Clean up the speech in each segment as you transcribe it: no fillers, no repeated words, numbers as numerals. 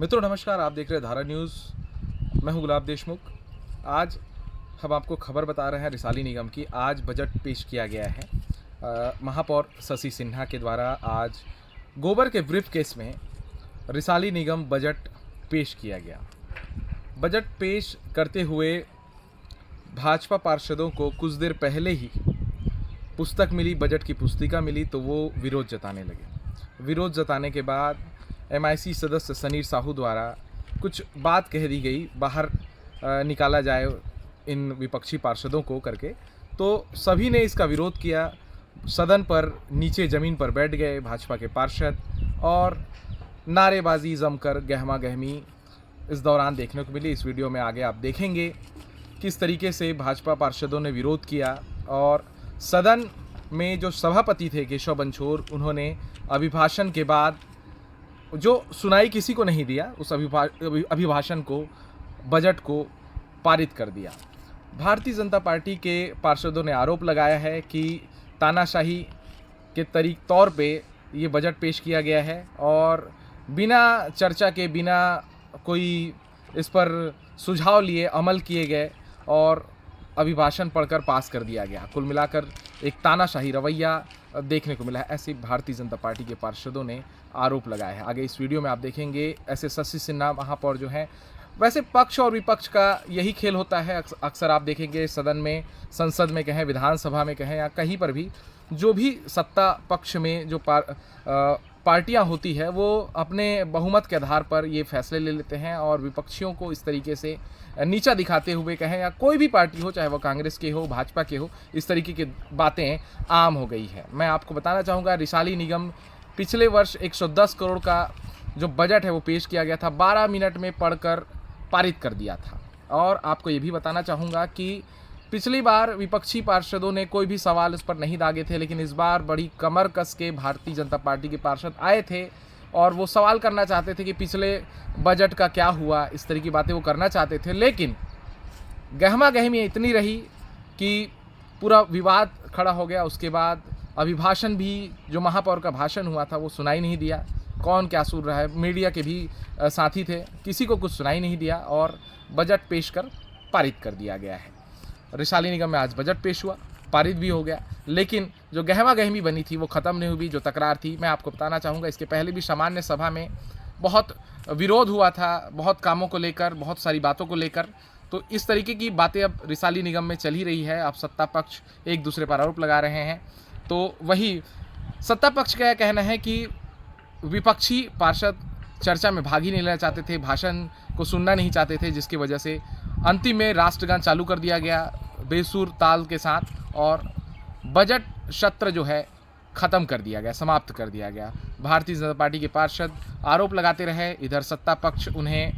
मित्रों नमस्कार, आप देख रहे हैं धारा न्यूज़। मैं हूं गुलाब देशमुख। आज हम आपको खबर बता रहे हैं रिसाली निगम की। आज बजट पेश किया गया है। महापौर शशि सिन्हा के द्वारा आज गोबर के ब्रीफ केस में रिसाली निगम बजट पेश किया गया। बजट पेश करते हुए भाजपा पार्षदों को कुछ देर पहले ही पुस्तक मिली, बजट की पुस्तिका मिली, तो वो विरोध जताने लगे। विरोध जताने के बाद MIC सदस्य सनीर साहू द्वारा कुछ बात कह दी गई, बाहर निकाला जाए इन विपक्षी पार्षदों को करके। तो सभी ने इसका विरोध किया। सदन पर नीचे ज़मीन पर बैठ गए भाजपा के पार्षद और नारेबाजी जमकर गहमा गहमी इस दौरान देखने को मिली। इस वीडियो में आगे आप देखेंगे किस तरीके से भाजपा पार्षदों ने विरोध किया और सदन में जो सभापति थे केशव बंछोर, उन्होंने अभिभाषण के बाद जो सुनाई किसी को नहीं दिया, उस अभिभाषण को, बजट को पारित कर दिया। भारतीय जनता पार्टी के पार्षदों ने आरोप लगाया है कि तानाशाही के तौर पे ये बजट पेश किया गया है और बिना चर्चा के, बिना कोई इस पर सुझाव लिए अमल किए गए और अभिभाषण पढ़कर पास कर दिया गया। कुल मिलाकर एक तानाशाही रवैया देखने को मिला है, ऐसे भारतीय जनता पार्टी के पार्षदों ने आरोप लगाया है। आगे इस वीडियो में आप देखेंगे ऐसे शशि सिन्हा महापौर जो हैं, वैसे पक्ष और विपक्ष का यही खेल होता है। अक्सर आप देखेंगे सदन में, संसद में कहें, विधानसभा में कहें या कहीं पर भी, जो भी सत्ता पक्ष में जो पार्टियां होती है वो अपने बहुमत के आधार पर ये फैसले ले लेते हैं और विपक्षियों को इस तरीके से नीचा दिखाते हुए कहें, या कोई भी पार्टी हो, चाहे वो कांग्रेस के हो, भाजपा के हो, इस तरीके की बातें आम हो गई है। मैं आपको बताना चाहूँगा, रिसाली निगम पिछले वर्ष 110 करोड़ का जो बजट है वो पेश किया गया था, 12 मिनट में पढ़कर पारित कर दिया था। और आपको ये भी बताना चाहूँगा कि पिछली बार विपक्षी पार्षदों ने कोई भी सवाल इस पर नहीं दागे थे, लेकिन इस बार बड़ी कमर कस के भारतीय जनता पार्टी के पार्षद आए थे और वो सवाल करना चाहते थे कि पिछले बजट का क्या हुआ, इस तरह की बातें वो करना चाहते थे। लेकिन गहमा गहमी इतनी रही कि पूरा विवाद खड़ा हो गया। उसके बाद अभिभाषण भी, जो महापौर का भाषण हुआ था, वो सुनाई नहीं दिया। कौन क्या सुन रहा है, मीडिया के भी साथी थे, किसी को कुछ सुनाई नहीं दिया और बजट पेश कर पारित कर दिया गया है। रिसाली निगम में आज बजट पेश हुआ, पारित भी हो गया, लेकिन जो गहमा गहमी बनी थी वो ख़त्म नहीं हुई। जो तकरार थी, मैं आपको बताना चाहूँगा, इसके पहले भी सामान्य सभा में बहुत विरोध हुआ था, बहुत कामों को लेकर, बहुत सारी बातों को लेकर। तो इस तरीके की बातें अब रिसाली निगम में चल ही रही है। अब सत्ता पक्ष एक दूसरे पर आरोप लगा रहे हैं, तो वही सत्ता पक्ष का कहना है कि विपक्षी पार्षद चर्चा में भाग ही नहीं लेना चाहते थे, भाषण को सुनना नहीं चाहते थे, जिसकी वजह से अंतिम में राष्ट्रगान चालू कर दिया गया बेसुर ताल के साथ और बजट सत्र जो है ख़त्म कर दिया गया, समाप्त कर दिया गया। भारतीय जनता पार्टी के पार्षद आरोप लगाते रहे, इधर सत्ता पक्ष उन्हें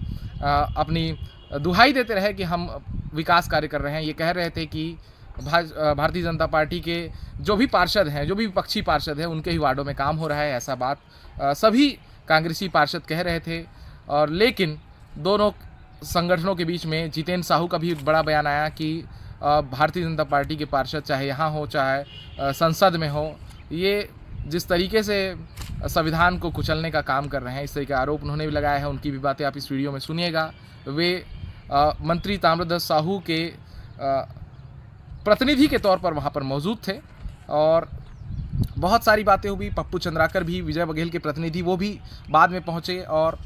अपनी दुहाई देते रहे कि हम विकास कार्य कर रहे हैं। ये कह रहे थे कि भारतीय जनता पार्टी के जो भी पार्षद हैं, जो भी विपक्षी पार्षद हैं, उनके ही वार्डों में काम हो रहा है, ऐसा बात सभी कांग्रेसी पार्षद कह रहे थे। और लेकिन दोनों संगठनों के बीच में जितेंद्र साहू का भी बड़ा बयान आया कि भारतीय जनता पार्टी के पार्षद चाहे यहाँ हो, चाहे संसद में हो, ये जिस तरीके से संविधान को कुचलने का काम कर रहे हैं, इस तरह के आरोप उन्होंने भी लगाया है। उनकी भी बातें आप इस वीडियो में सुनिएगा। वे मंत्री ताम्रध्वज साहू के प्रतिनिधि के तौर पर वहाँ पर मौजूद थे और बहुत सारी बातें हुई। पप्पू चंद्राकर भी, विजय बघेल के प्रतिनिधि, वो भी बाद में पहुँचे और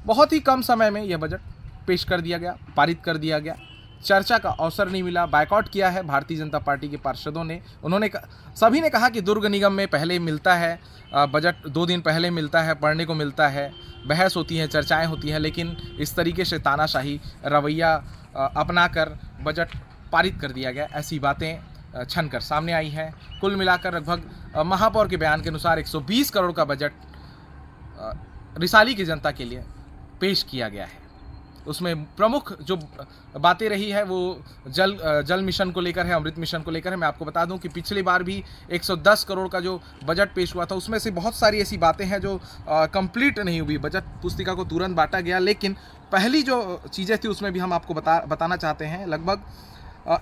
बहुत ही कम समय में यह बजट पेश कर दिया गया, पारित कर दिया गया। चर्चा का अवसर नहीं मिला, बायकॉट किया है भारतीय जनता पार्टी के पार्षदों ने। सभी ने कहा कि दुर्ग निगम में पहले मिलता है बजट, 2 दिन पहले मिलता है, पढ़ने को मिलता है, बहस होती है, चर्चाएं होती हैं, लेकिन इस तरीके से तानाशाही रवैया अपनाकर बजट पारित कर दिया गया, ऐसी बातें छन कर सामने आई हैं। कुल मिलाकर लगभग महापौर के बयान के अनुसार 120 करोड़ का बजट रिसाली की जनता के लिए पेश किया गया है। उसमें प्रमुख जो बातें रही है वो जल मिशन को लेकर है, अमृत मिशन को लेकर है। मैं आपको बता दूं कि पिछली बार भी 110 करोड़ का जो बजट पेश हुआ था, उसमें से बहुत सारी ऐसी बातें हैं जो कंप्लीट नहीं हुई। बजट पुस्तिका को तुरंत बांटा गया, लेकिन पहली जो चीज़ें थी उसमें भी हम आपको बताना चाहते हैं। लगभग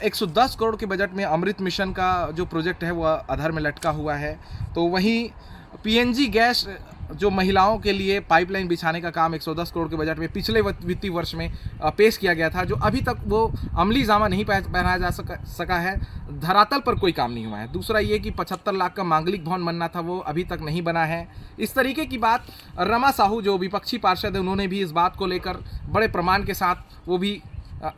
110 करोड़ के बजट में अमृत मिशन का जो प्रोजेक्ट है वो अधर में लटका हुआ है। तो वहीं PNG गैस जो महिलाओं के लिए पाइपलाइन बिछाने का काम 110 करोड़ के बजट में पिछले वित्तीय वर्ष में पेश किया गया था, जो अभी तक वो अमली जामा नहीं पहनाया जा सका है, धरातल पर कोई काम नहीं हुआ है। दूसरा ये कि 75 लाख का मांगलिक भवन बनना था, वो अभी तक नहीं बना है। इस तरीके की बात रमा साहू जो विपक्षी पार्षद है, उन्होंने भी इस बात को लेकर बड़े प्रमाण के साथ वो भी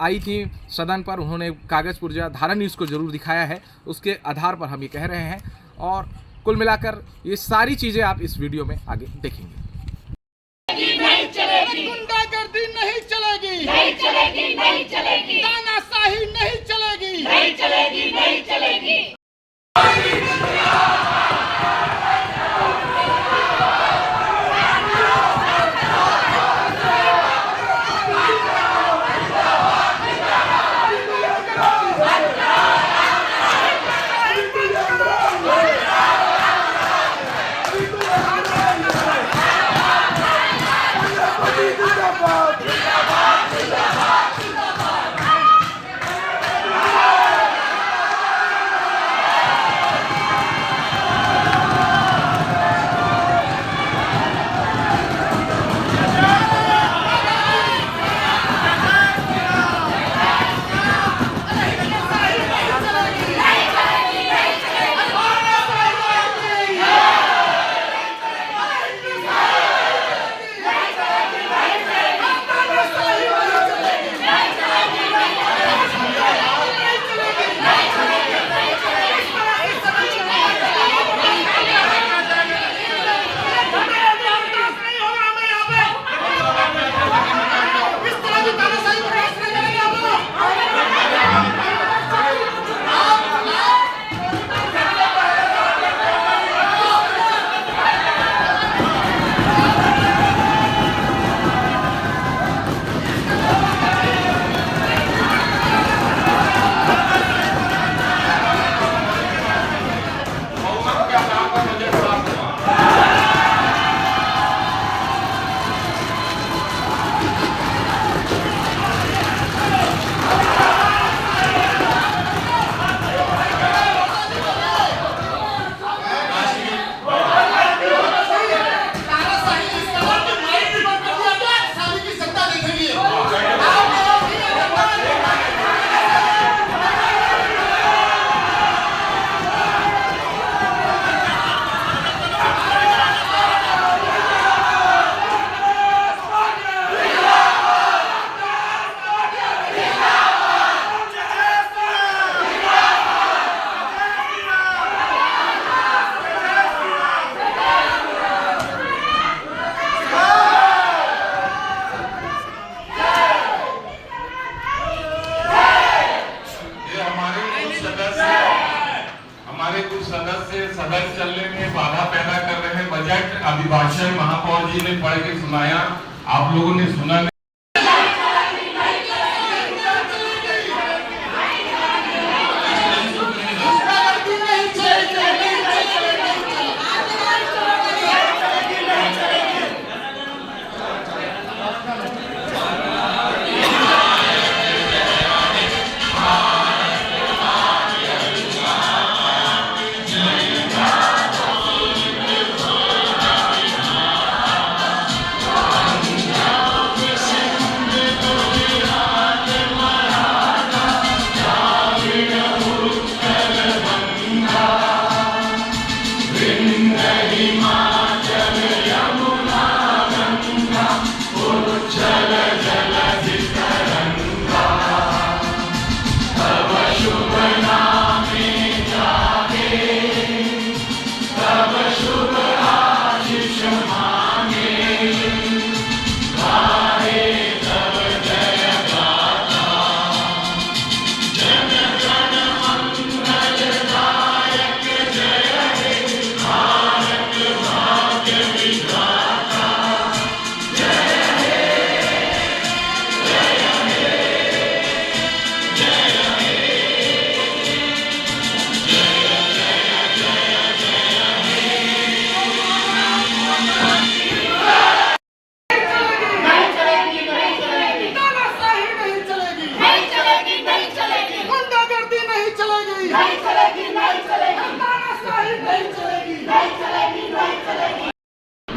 आई थी सदन पर। उन्होंने कागज़ पुर्जा धारा न्यूज़ को जरूर दिखाया है, उसके आधार पर हम ये कह रहे हैं। और कुल मिलाकर ये सारी चीज़ें आप इस वीडियो में आगे देखेंगे। नहीं चलेगी, गुंडागर्दी नहीं चलेगी, नहीं चलेगी, नहीं चलेगी, तानाशाही नहीं चलेगी, नहीं चलेगी, नहीं चलेगी। हमारे कुछ सदस्य सदन चलने में बाधा पैदा कर रहे हैं। बजट अभिभाषण महापौर जी ने पढ़ के सुनाया, आप लोगों ने सुना नहीं।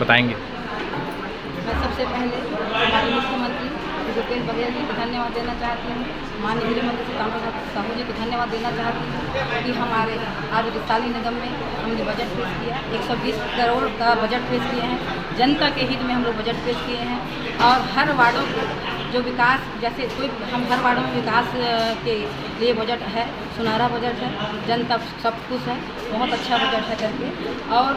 बताएंगे। मैं सबसे पहले हमारे मुख्यमंत्री भूपेश बघेल जी को धन्यवाद देना चाहती हूँ, माननीय गृह मंत्री ताम्रध्वज साहू जी को धन्यवाद देना चाहती हूँ कि हमारे आज रिसाली निगम में हमने बजट पेश किया। 120 करोड़ का बजट पेश किए हैं, जनता के हित में हम लोग बजट पेश किए हैं। और हर वार्डों को जो विकास, जैसे कोई हम हर वार्डों में विकास के लिए बजट है, सुनहरा बजट है, जनता सब खुश है, बहुत अच्छा बजट है करके। और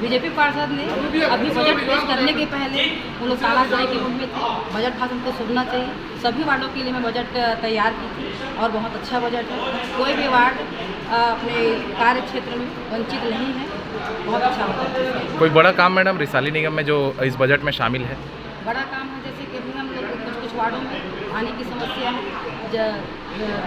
बीजेपी पार्षद ने अभी बजट पेश करने के पहले वो लोग तानाशाही के मुख में थे, बजट भाषण को सुनना चाहिए। सभी वार्डों के लिए मैं बजट तैयार की थी और बहुत अच्छा बजट है। कोई भी वार्ड अपने कार्य क्षेत्र में वंचित नहीं है, बहुत अच्छा बजट है। कोई बड़ा काम मैडम रिसाली निगम में जो इस बजट में शामिल है? बड़ा काम है, जैसे कि अभी हम लोग कुछ वार्डों में पानी की समस्या है,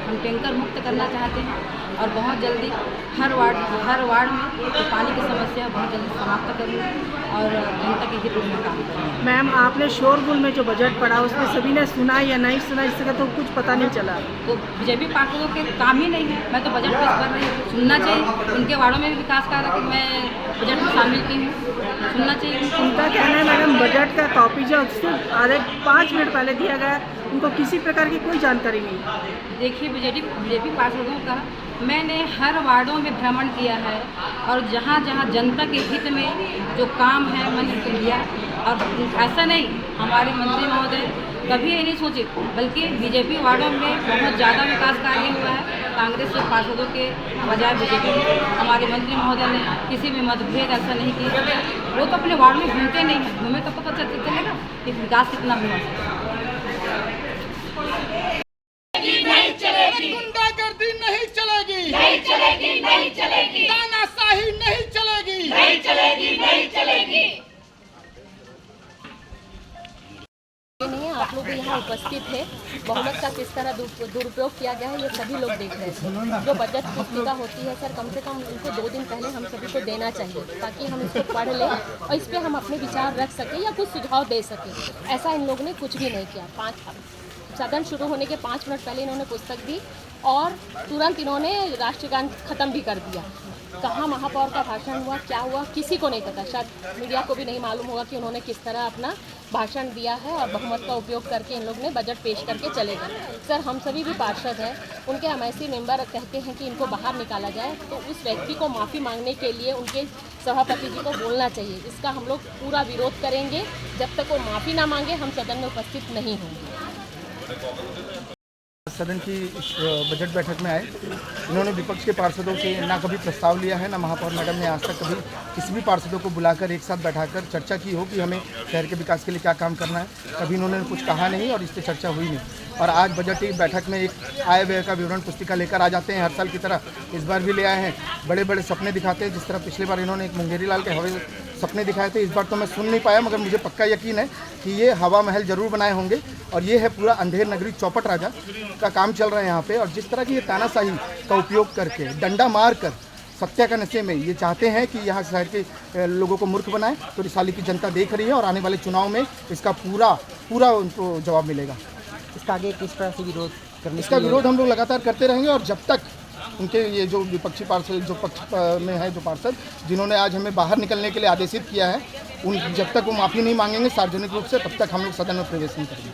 हम टैंकर मुक्त करना चाहते हैं और बहुत जल्दी हर वार्ड में तो पानी की समस्या बहुत जल्दी समाप्त करूँगी और जनता के हित में काम करूँगी। मैम, आपने शोरगुल में जो बजट पढ़ा उसमें सभी ने सुना या नहीं सुना, इसका तो कुछ पता नहीं चला। तो बीजेपी पार्षदों के काम ही नहीं है, मैं तो बजट पेश कर रही हूँ, सुनना चाहिए। उनके वार्डों में भी विकास कार्य कि मैं बजट में शामिल की हूँ, सुनना चाहिए। उनका कहना है मैडम बजट का कॉपी जो सिर्फ आधे 5 मिनट पहले दिया गया, उनको किसी प्रकार की कोई जानकारी नहीं। देखिए, बीजेपी पार्षदों का मैंने हर वार्डों में भ्रमण किया है और जहाँ जहाँ जनता के हित में जो काम है मैंने उनको लिया। और ऐसा नहीं, हमारे मंत्री महोदय कभी ये नहीं सोचे, बल्कि बीजेपी वार्डों में बहुत ज़्यादा विकास कार्य हुआ है। कांग्रेस के पार्षदों के बजाय बीजेपी हमारे मंत्री महोदय ने किसी भी मतभेद ऐसा नहीं किया। वो तो अपने वार्ड में घूमते नहीं हैं, घूमे तो पता चलेगा कि विकास कितना हुआ है। गुंडागर्दी नहीं चलेगी, नहीं चलेगी, नहीं चलेगी। तानाशाही नहीं चलेगी, नहीं चलेगी, नहीं चलेगी। नहीं है, आप लोग भी यहाँ उपस्थित है। बहुमत का किस तरह दुरुपयोग किया गया है ये सभी लोग देख रहे हैं। जो बजट पुस्तिका होती है सर, कम से कम उनको 2 दिन पहले हम सभी को देना चाहिए ताकि हम इसको पढ़ लें और इस पर हम अपने विचार रख सकें या कुछ सुझाव दे सकें। ऐसा इन लोगों ने कुछ भी नहीं किया। सदन शुरू होने के 5 मिनट पहले इन्होंने पुस्तक दी और तुरंत इन्होंने राष्ट्रीय गान खत्म भी कर दिया। कहाँ महापौर का भाषण हुआ, क्या हुआ, किसी को नहीं पता। शायद मीडिया को भी नहीं मालूम होगा कि उन्होंने किस तरह अपना भाषण दिया है और बहुमत का उपयोग करके इन लोग ने बजट पेश करके चले गए। सर, हम सभी भी पार्षद हैं, उनके एमआईसी मेंबर कहते हैं कि इनको बाहर निकाला जाए, तो उस व्यक्ति को माफ़ी मांगने के लिए उनके सभापति जी को बोलना चाहिए। इसका हम लोग पूरा विरोध करेंगे। जब तक वो माफ़ी ना मांगे हम सदन में उपस्थित नहीं होंगे। सदन की बजट बैठक में आए, इन्होंने विपक्ष के पार्षदों से ना कभी प्रस्ताव लिया है, ना महापौर मैडम ने आज तक कभी किसी भी पार्षदों को बुलाकर एक साथ बैठाकर चर्चा की हो कि हमें शहर के विकास के लिए क्या काम करना है। कभी इन्होंने कुछ कहा नहीं और इस पर चर्चा हुई नहीं। और आज बजट की बैठक में एक आय व्यय का विवरण पुस्तिका लेकर आ जाते हैं, हर साल की तरह इस बार भी ले आए हैं। बड़े बड़े सपने दिखाते हैं, जिस तरह पिछले बार इन्होंने एक मुंगेरी लाल के हवाई सपने दिखाए थे। इस बार तो मैं सुन नहीं पाया, मगर मुझे पक्का यकीन है कि ये हवा महल जरूर बनाए होंगे। और ये है पूरा अंधेर नगरी चौपट राजा का काम चल रहा है यहाँ पे। और जिस तरह की ये तानाशाही का उपयोग करके, डंडा मार कर सत्या का नशे में ये चाहते हैं कि यहाँ शहर के लोगों को मूर्ख बनाएं, तो रिसाली की जनता देख रही है और आने वाले चुनाव में इसका पूरा उनको जवाब मिलेगा। इसका आगे किस तरह से विरोध करने? इसका विरोध हम लोग लगातार करते रहेंगे और जब तक उनके ये जो विपक्षी पार्षद, जो पक्ष में है जो पार्षद जिन्होंने आज हमें बाहर निकलने के लिए आदेशित किया है, उन जब तक वो माफ़ी नहीं मांगेंगे सार्वजनिक रूप से, तब तक हम लोग सदन में प्रवेश नहीं करेंगे।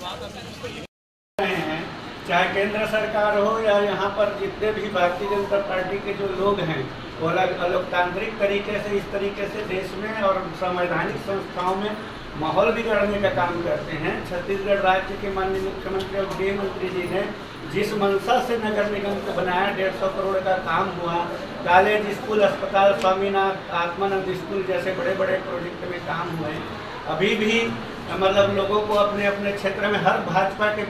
चाहे केंद्र सरकार हो या यहाँ पर जितने भी भारतीय जनता पार्टी के जो लोग हैं, वो लोकतांत्रिक तरीके से, इस तरीके से देश में और संवैधानिक संस्थाओं में माहौल बिगाड़ने का काम करते हैं। छत्तीसगढ़ राज्य के माननीय मुख्यमंत्री और गृह मंत्री जी ने जिस मंशा से नगर निगम को बनाया, 150 करोड़ का काम हुआ, कॉलेज, स्कूल, अस्पताल, स्वामीनाथ, आत्मानंद स्कूल जैसे बड़े बड़े प्रोजेक्ट में काम हुए। अभी भी मतलब लोगों को अपने अपने क्षेत्र में, हर भाजपा के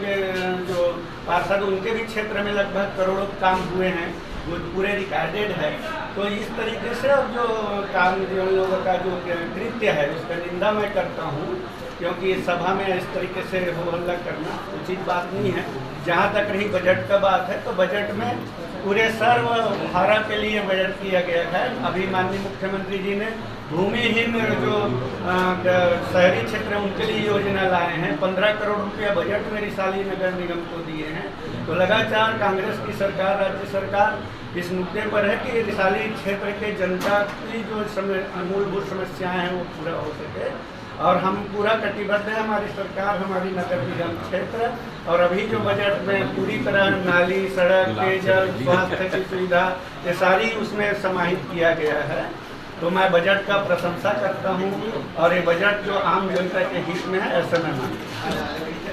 जो पार्षद उनके भी क्षेत्र में लगभग करोड़ों काम हुए हैं, वो पूरे रिकॉर्डेड है। तो इस तरीके से और जो काम जो लोगों का जो कृत्य है उसका निंदा मैं करता हूँ, क्योंकि सभा में इस तरीके से हो हल्ला करना उचित बात नहीं है। जहाँ तक रही बजट का बात है, तो बजट में पूरे सर्व धारा के लिए बजट किया गया है। अभी माननीय मुख्यमंत्री जी ने भूमिहीन जो शहरी क्षेत्र है उनके लिए योजना लाए हैं। 15 करोड़ रुपया बजट में रिसाली नगर निगम को दिए हैं। तो लगातार कांग्रेस की सरकार, राज्य सरकार इस मुद्दे पर है कि रिसाली क्षेत्र के जनता की जो मूलभूत समस्याएं हैं वो पूरा हो सके, और हम पूरा कटिबद्ध है, हमारी सरकार, हमारी नगर निगम क्षेत्र। और अभी जो बजट में पूरी तरह नाली, सड़क, पेयजल, स्वास्थ्य की सुविधा ये सारी उसमें समाहित किया गया है। तो मैं बजट का प्रशंसा करता हूँ और ये बजट जो आम जनता के हित में है ऐसा मैं मानता हूँ।